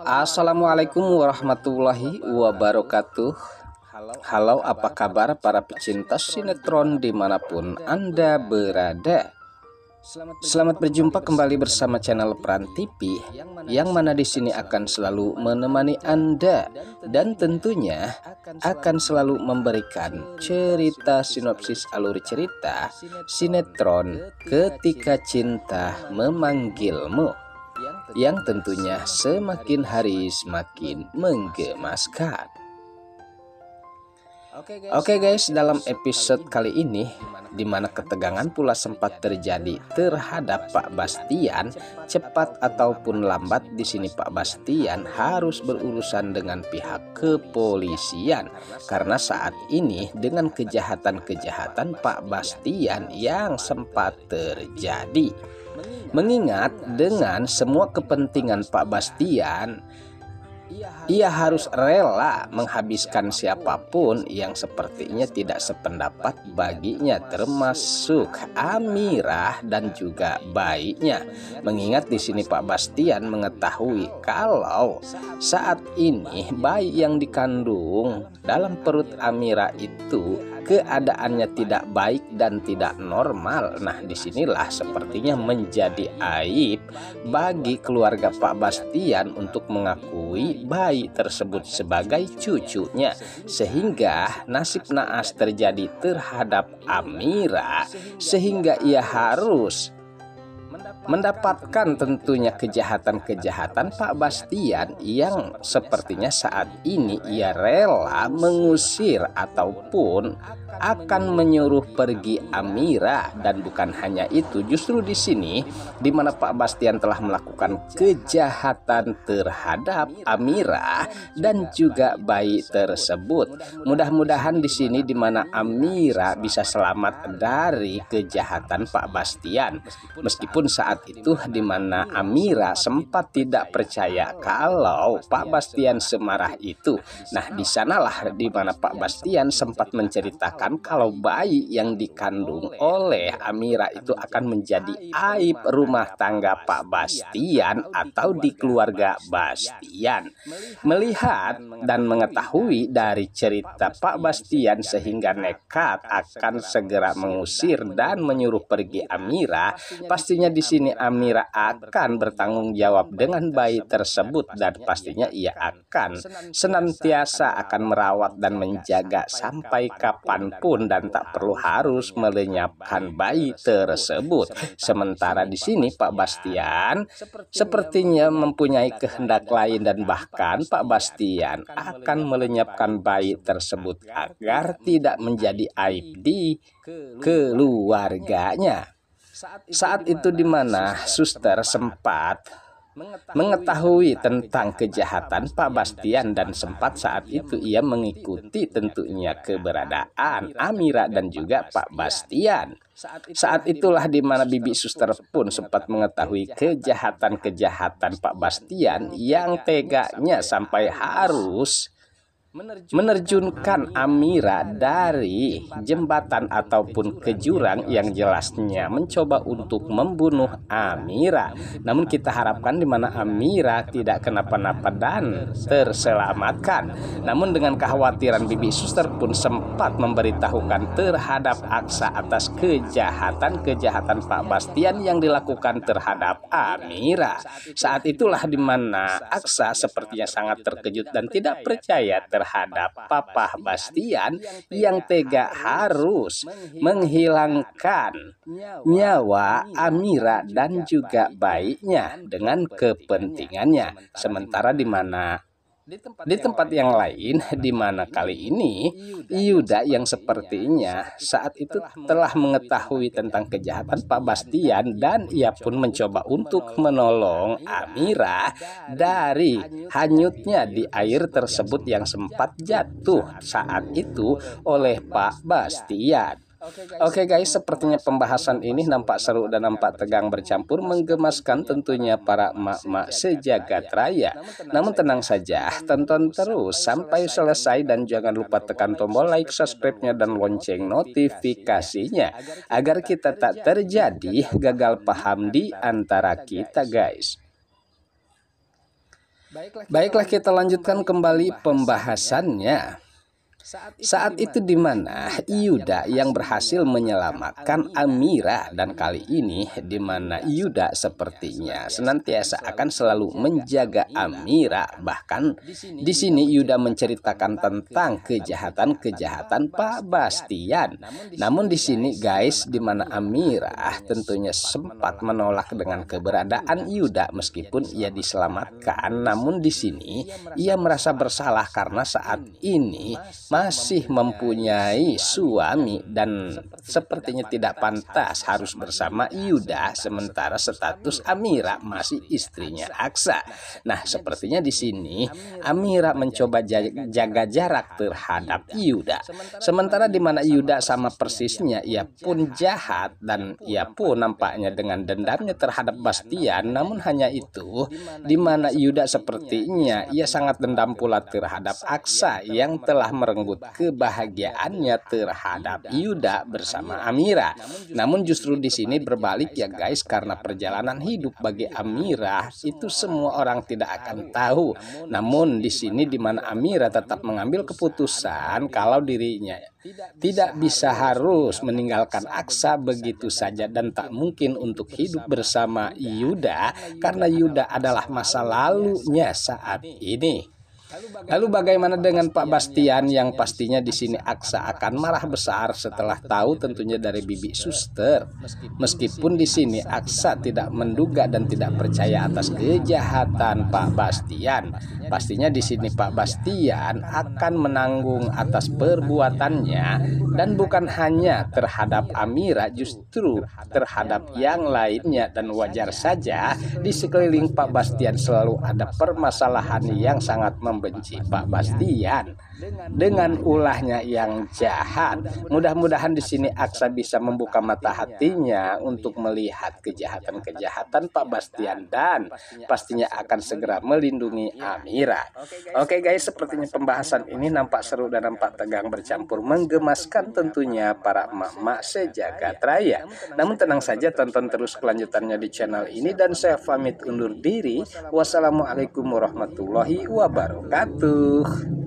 Assalamualaikum warahmatullahi wabarakatuh. Halo, apa kabar para pecinta sinetron dimanapun Anda berada? Selamat berjumpa kembali bersama channel Peran TV, yang mana di sini akan selalu menemani Anda dan tentunya akan selalu memberikan cerita sinopsis alur cerita sinetron Ketika Cinta Memanggilmu, yang tentunya semakin hari semakin menggemaskan. Oke guys, dalam episode kali ini, di mana ketegangan pula sempat terjadi terhadap Pak Bastian, cepat ataupun lambat di sini Pak Bastian harus berurusan dengan pihak kepolisian, karena saat ini dengan kejahatan-kejahatan Pak Bastian yang sempat terjadi. Mengingat dengan semua kepentingan Pak Bastian, ia harus rela menghabiskan siapapun yang sepertinya tidak sependapat baginya, termasuk Amirah dan juga bayinya. Mengingat di sini Pak Bastian mengetahui kalau saat ini bayi yang dikandung dalam perut Amirah itu keadaannya tidak baik dan tidak normal. Nah, disinilah sepertinya menjadi aib bagi keluarga Pak Bastian untuk mengakui bayi tersebut sebagai cucunya, sehingga nasib naas terjadi terhadap Amirah, sehingga ia harus mendapatkan tentunya kejahatan-kejahatan Pak Bastian yang sepertinya saat ini ia rela mengusir ataupun akan menyuruh pergi Amirah. Dan bukan hanya itu, justru di sini di mana Pak Bastian telah melakukan kejahatan terhadap Amirah dan juga bayi tersebut. Mudah-mudahan di sini di mana Amirah bisa selamat dari kejahatan Pak Bastian. Meskipun saat itu di mana Amirah sempat tidak percaya kalau Pak Bastian semarah itu. Nah, di sanalah di mana Pak Bastian sempat menceritakan kalau bayi yang dikandung oleh Amirah itu akan menjadi aib rumah tangga Pak Bastian atau di keluarga Bastian. Melihat dan mengetahui dari cerita Pak Bastian sehingga nekat akan segera mengusir dan menyuruh pergi Amirah, pastinya di sini Amirah akan bertanggung jawab dengan bayi tersebut, dan pastinya ia akan senantiasa akan merawat dan menjaga sampai kapanpun dan tak perlu harus melenyapkan bayi tersebut. Sementara di sini Pak Bastian sepertinya mempunyai kehendak lain, dan bahkan Pak Bastian akan melenyapkan bayi tersebut agar tidak menjadi aib di keluarganya. Saat itu di mana suster sempat mengetahui tentang kejahatan Pak Bastian, dan sempat saat itu ia mengikuti tentunya keberadaan Amirah dan juga Pak Bastian. Saat itulah di mana bibi suster pun sempat mengetahui kejahatan-kejahatan Pak Bastian yang teganya sampai harus menerjunkan Amirah dari jembatan ataupun ke jurang yang jelasnya mencoba untuk membunuh Amirah. Namun kita harapkan di mana Amirah tidak kenapa-napa dan terselamatkan. Namun dengan kekhawatiran bibi suster pun sempat memberitahukan terhadap Aksa atas kejahatan-kejahatan Pak Bastian yang dilakukan terhadap Amirah. Saat itulah di mana Aksa sepertinya sangat terkejut dan tidak percaya terhadap Papa Bastian yang tega harus menghilangkan nyawa Amirah dan juga bayinya dengan kepentingannya. Sementara di mana di tempat yang lain, di mana kali ini Yuda yang sepertinya saat itu telah mengetahui tentang kejahatan Pak Bastian, dan ia pun mencoba untuk menolong Amirah dari hanyutnya di air tersebut yang sempat jatuh saat itu oleh Pak Bastian. Oke guys, sepertinya pembahasan ini nampak seru dan nampak tegang bercampur menggemaskan tentunya para emak-emak sejagat raya. Namun tenang saja, tonton terus sampai selesai dan jangan lupa tekan tombol like, subscribe-nya dan lonceng notifikasinya agar kita tak terjadi gagal paham di antara kita guys. Baiklah kita lanjutkan kembali pembahasannya. Saat itu di mana Yuda yang berhasil menyelamatkan Amira, dan kali ini di mana Yuda sepertinya senantiasa akan selalu menjaga Amira. Bahkan di sini Yuda menceritakan tentang kejahatan-kejahatan Pak Bastian. Namun di sini guys, di mana Amira tentunya sempat menolak dengan keberadaan Yuda meskipun ia diselamatkan. Namun di sini ia merasa bersalah karena saat ini masih mempunyai suami dan sepertinya tidak pantas harus bersama Yuda, sementara status Amira masih istrinya Aksa. Nah, sepertinya di sini Amira mencoba jaga jarak terhadap Yuda. Sementara di mana Yuda sama persisnya, ia pun jahat dan ia pun nampaknya dengan dendamnya terhadap Bastian. Namun hanya itu, di mana Yuda sepertinya ia sangat dendam pula terhadap Aksa yang telah merenggut kebahagiaannya terhadap Yuda bersama Amira. Namun justru di sini berbalik ya guys, karena perjalanan hidup bagi Amira itu semua orang tidak akan tahu. Namun di sini di mana Amira tetap mengambil keputusan kalau dirinya tidak bisa harus meninggalkan Aksa begitu saja dan tak mungkin untuk hidup bersama Yuda karena Yuda adalah masa lalunya saat ini. Lalu bagaimana dengan Pak Bastian yang pastinya di sini Aksa akan marah besar setelah tahu tentunya dari bibi suster. Meskipun di sini Aksa tidak menduga dan tidak percaya atas kejahatan Pak Bastian. Pastinya di sini Pak Bastian akan menanggung atas perbuatannya dan bukan hanya terhadap Amira, justru terhadap yang lainnya. Dan wajar saja di sekeliling Pak Bastian selalu ada permasalahan yang sangat membenci Pak Bastian dengan ulahnya yang jahat. Mudah-mudahan di sini Aksa bisa membuka mata hatinya untuk melihat kejahatan-kejahatan Pak Bastian dan pastinya akan segera melindungi Amira. Oke guys, sepertinya pembahasan ini nampak seru dan nampak tegang bercampur menggemaskan tentunya para emak-emak sejagat raya. Namun tenang saja, tonton terus kelanjutannya di channel ini dan saya pamit undur diri. Wassalamualaikum warahmatullahi wabarakatuh.